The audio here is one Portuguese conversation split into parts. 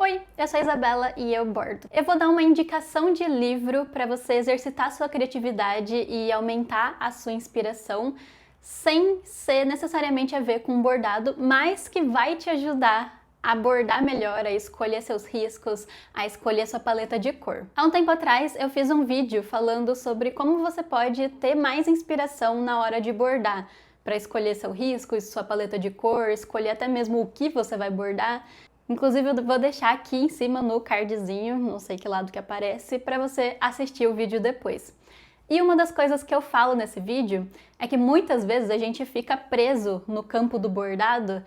Oi, eu sou a Isabela e eu bordo. Eu vou dar uma indicação de livro para você exercitar sua criatividade e aumentar a sua inspiração, sem ser necessariamente a ver com bordado, mas que vai te ajudar a bordar melhor, a escolher seus riscos, a escolher sua paleta de cor. Há um tempo atrás eu fiz um vídeo falando sobre como você pode ter mais inspiração na hora de bordar, para escolher seu risco, sua paleta de cor, escolher até mesmo o que você vai bordar. Inclusive eu vou deixar aqui em cima no cardzinho, não sei que lado que aparece, para você assistir o vídeo depois. E uma das coisas que eu falo nesse vídeo é que muitas vezes a gente fica preso no campo do bordado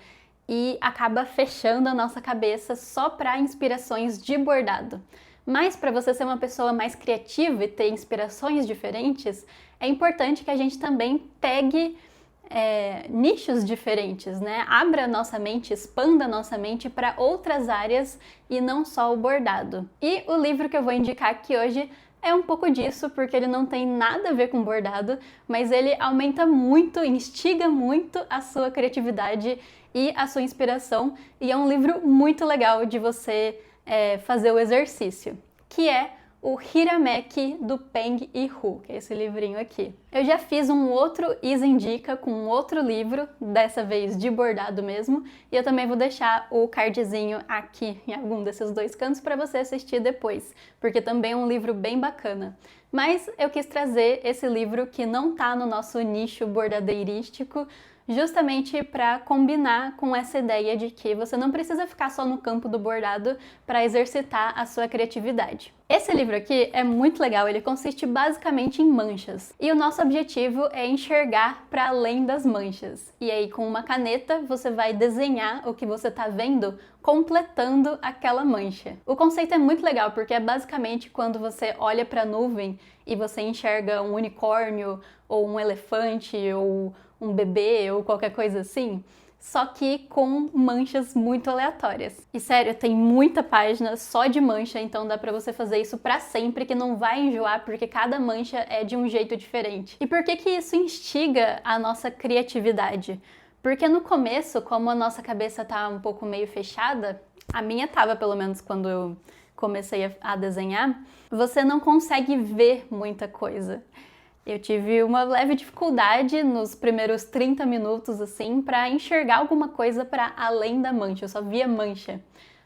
e acaba fechando a nossa cabeça só para inspirações de bordado. Mas para você ser uma pessoa mais criativa e ter inspirações diferentes, é importante que a gente também pegue nichos diferentes, né? Abra a nossa mente, expanda a nossa mente para outras áreas e não só o bordado. E o livro que eu vou indicar aqui hoje é um pouco disso, porque ele não tem nada a ver com bordado, mas ele aumenta muito, instiga muito a sua criatividade e a sua inspiração, e é um livro muito legal de você fazer o exercício, que é o Hirameki, do Peng e Hu, que é esse livrinho aqui. Eu já fiz um outro Isa Indica com um outro livro, dessa vez de bordado mesmo, e eu também vou deixar o cardzinho aqui em algum desses dois cantos para você assistir depois, porque também é um livro bem bacana. Mas eu quis trazer esse livro que não tá no nosso nicho bordadeirístico, justamente para combinar com essa ideia de que você não precisa ficar só no campo do bordado para exercitar a sua criatividade. Esse livro aqui é muito legal, ele consiste basicamente em manchas. E o nosso objetivo é enxergar para além das manchas. E aí, com uma caneta, você vai desenhar o que você está vendo, completando aquela mancha. O conceito é muito legal, porque é basicamente quando você olha para a nuvem e você enxerga um unicórnio, ou um elefante, ou um bebê, ou qualquer coisa assim, só que com manchas muito aleatórias. E sério, tem muita página só de mancha, então dá pra você fazer isso pra sempre, que não vai enjoar, porque cada mancha é de um jeito diferente. E por que que isso instiga a nossa criatividade? Porque no começo, como a nossa cabeça tá um pouco meio fechada, a minha tava pelo menos quando eu comecei a desenhar, você não consegue ver muita coisa. Eu tive uma leve dificuldade nos primeiros 30 minutos, assim, para enxergar alguma coisa para além da mancha, eu só via mancha.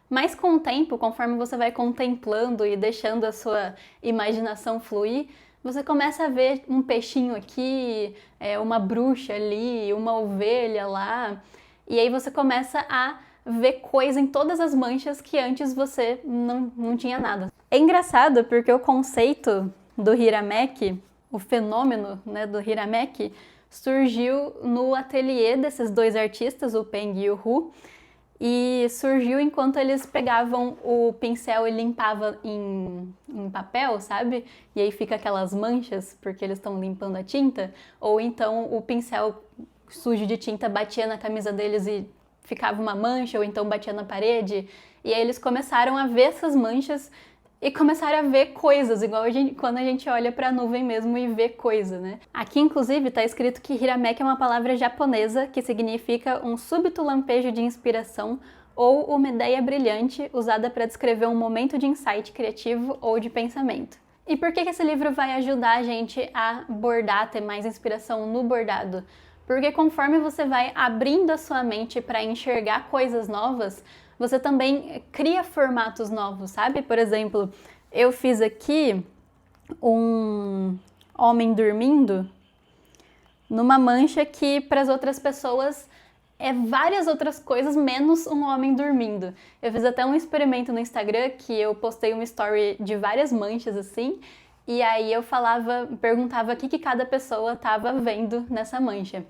Mas com o tempo, conforme você vai contemplando e deixando a sua imaginação fluir, você começa a ver um peixinho aqui, uma bruxa ali, uma ovelha lá, e aí você começa a ver coisa em todas as manchas que antes você não tinha nada. É engraçado porque o conceito do Hirameki, o fenômeno, né, do Hirameki, surgiu no ateliê desses dois artistas, o Peng e o Hu, e surgiu enquanto eles pegavam o pincel e limpavam em papel, sabe? E aí fica aquelas manchas, porque eles estão limpando a tinta, ou então o pincel sujo de tinta batia na camisa deles e ficava uma mancha, ou então batia na parede, e aí eles começaram a ver essas manchas e começaram a ver coisas, igual quando a gente olha para a nuvem mesmo e vê coisa, né? Aqui, inclusive, está escrito que Hirameki é uma palavra japonesa que significa um súbito lampejo de inspiração ou uma ideia brilhante usada para descrever um momento de insight criativo ou de pensamento. E por que esse livro vai ajudar a gente a bordar, a ter mais inspiração no bordado? Porque conforme você vai abrindo a sua mente para enxergar coisas novas, você também cria formatos novos, sabe? Por exemplo, eu fiz aqui um homem dormindo numa mancha que para as outras pessoas é várias outras coisas menos um homem dormindo. Eu fiz até um experimento no Instagram que eu postei uma story de várias manchas assim, e aí eu perguntava o que cada pessoa estava vendo nessa mancha.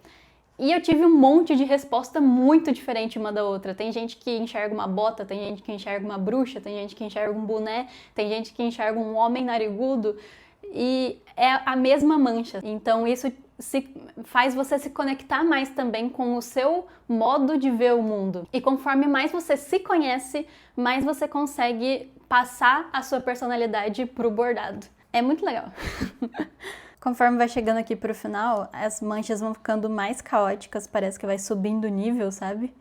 E eu tive um monte de resposta muito diferente uma da outra. Tem gente que enxerga uma bota, tem gente que enxerga uma bruxa, tem gente que enxerga um boné, tem gente que enxerga um homem narigudo, e é a mesma mancha. Então isso faz você se conectar mais também com o seu modo de ver o mundo. E conforme mais você se conhece, mais você consegue passar a sua personalidade pro bordado. É muito legal. Conforme vai chegando aqui pro final, as manchas vão ficando mais caóticas, parece que vai subindo o nível, sabe?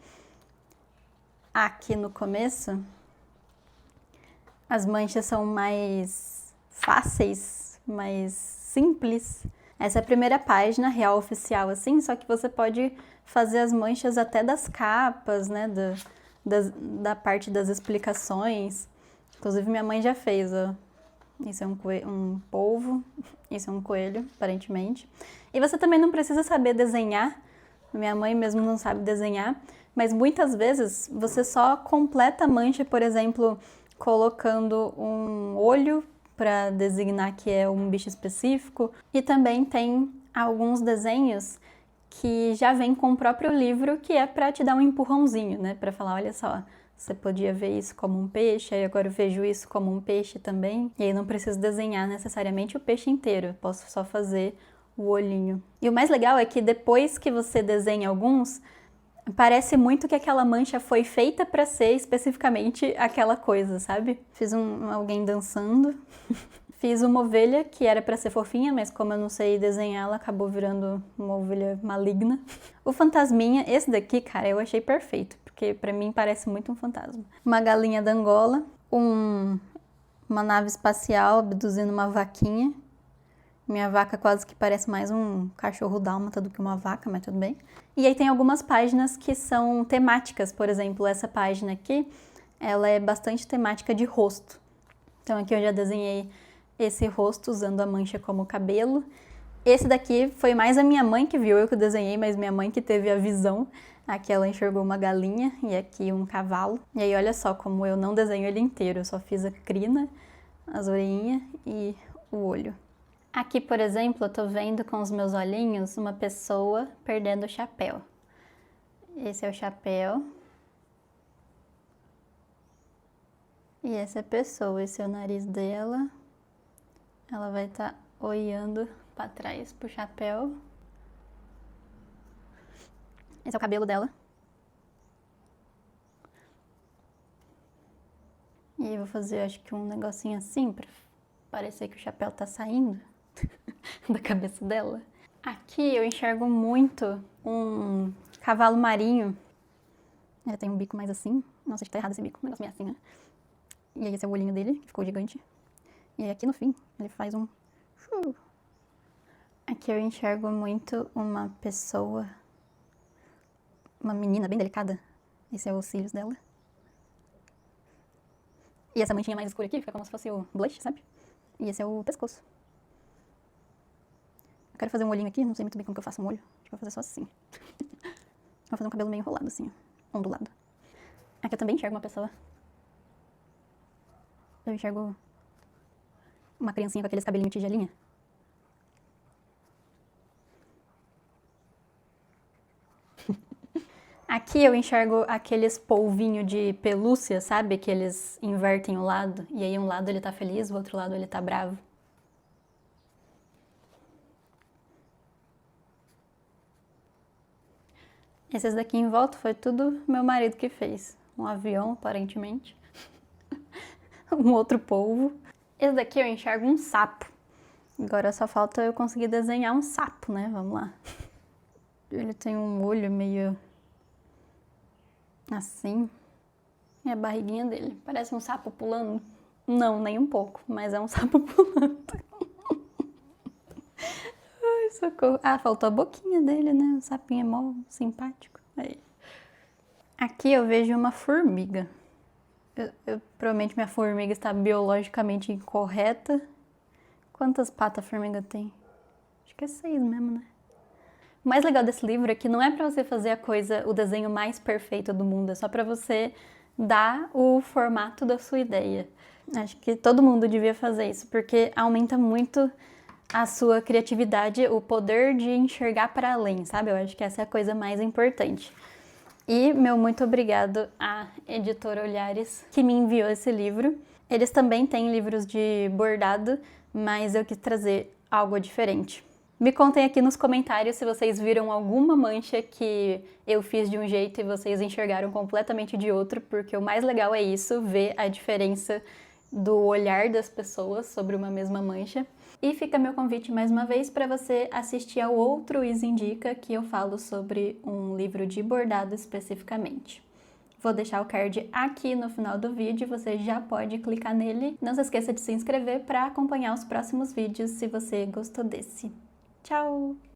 Aqui no começo, as manchas são mais fáceis, mais simples. Essa é a primeira página real oficial, assim, só que você pode fazer as manchas até das capas, né, da parte das explicações. Inclusive minha mãe já fez, ó. Isso é um polvo, isso é um coelho, aparentemente. E você também não precisa saber desenhar, minha mãe mesmo não sabe desenhar, mas muitas vezes você só completa a mancha, por exemplo, colocando um olho para designar que é um bicho específico. E também tem alguns desenhos que já vem com o próprio livro, que é para te dar um empurrãozinho, né? Para falar, olha só, você podia ver isso como um peixe, aí agora eu vejo isso como um peixe também. E aí não preciso desenhar necessariamente o peixe inteiro, eu posso só fazer o olhinho. E o mais legal é que depois que você desenha alguns, parece muito que aquela mancha foi feita para ser especificamente aquela coisa, sabe? Fiz alguém dançando. Fiz uma ovelha que era para ser fofinha, mas como eu não sei desenhar, ela acabou virando uma ovelha maligna. O fantasminha, esse daqui, cara, eu achei perfeito, porque para mim parece muito um fantasma. Uma galinha da Angola, uma nave espacial abduzindo uma vaquinha. Minha vaca quase que parece mais um cachorro dálmata do que uma vaca, mas tudo bem. E aí tem algumas páginas que são temáticas, por exemplo, essa página aqui, ela é bastante temática de rosto. Então aqui eu já desenhei esse rosto usando a mancha como cabelo. Esse daqui foi mais a minha mãe que viu, eu que desenhei, mas minha mãe que teve a visão. Aqui ela enxergou uma galinha e aqui um cavalo. E aí olha só como eu não desenho ele inteiro, eu só fiz a crina, as orelhinhas e o olho. Aqui, por exemplo, eu tô vendo com os meus olhinhos uma pessoa perdendo o chapéu. Esse é o chapéu. E essa é a pessoa, esse é o nariz dela. Ela vai estar olhando para trás pro chapéu. Esse é o cabelo dela. E aí eu vou fazer, acho que um negocinho assim pra parecer que o chapéu tá saindo da cabeça dela. Aqui eu enxergo muito um cavalo marinho. Ele tem um bico mais assim. Não sei se tá errado esse bico, um negócio meio assim, né? E aí esse é o olhinho dele, que ficou gigante. E aí aqui no fim, ele faz um... Aqui eu enxergo muito uma pessoa, uma menina bem delicada. Esse é os cílios dela. E essa manchinha mais escura aqui fica como se fosse o blush, sabe? E esse é o pescoço. Eu quero fazer um olhinho aqui, não sei muito bem como que eu faço um olho. Acho que vou fazer só assim. Vou fazer um cabelo meio enrolado assim, ó, ondulado. Aqui eu também enxergo uma pessoa. Eu enxergo uma criancinha com aqueles cabelinhos tigelinha. Aqui eu enxergo aqueles polvinhos de pelúcia, sabe? Que eles invertem o lado. E aí um lado ele tá feliz, o outro lado ele tá bravo. Esses daqui em volta foi tudo meu marido que fez. Um avião, aparentemente. Um outro polvo. Esse daqui eu enxergo um sapo. Agora só falta eu conseguir desenhar um sapo, né? Vamos lá. Ele tem um olho meio... assim. E a barriguinha dele. Parece um sapo pulando. Não, nem um pouco. Mas é um sapo pulando. Ai, socorro. Ah, faltou a boquinha dele, né? O sapinho é mó simpático. Aí. Aqui eu vejo uma formiga. Provavelmente minha formiga está biologicamente incorreta. Quantas patas a formiga tem? Acho que é 6 mesmo, né? O mais legal desse livro é que não é pra você fazer o desenho mais perfeito do mundo, é só pra você dar o formato da sua ideia. Acho que todo mundo devia fazer isso, porque aumenta muito a sua criatividade, o poder de enxergar para além, sabe? Eu acho que essa é a coisa mais importante. E meu muito obrigado à editora Olhares, que me enviou esse livro. Eles também têm livros de bordado, mas eu quis trazer algo diferente. Me contem aqui nos comentários se vocês viram alguma mancha que eu fiz de um jeito e vocês enxergaram completamente de outro, porque o mais legal é isso, ver a diferença do olhar das pessoas sobre uma mesma mancha. E fica meu convite mais uma vez para você assistir ao outro Is Indica, que eu falo sobre um livro de bordado especificamente. Vou deixar o card aqui no final do vídeo, você já pode clicar nele. Não se esqueça de se inscrever para acompanhar os próximos vídeos se você gostou desse. Tchau!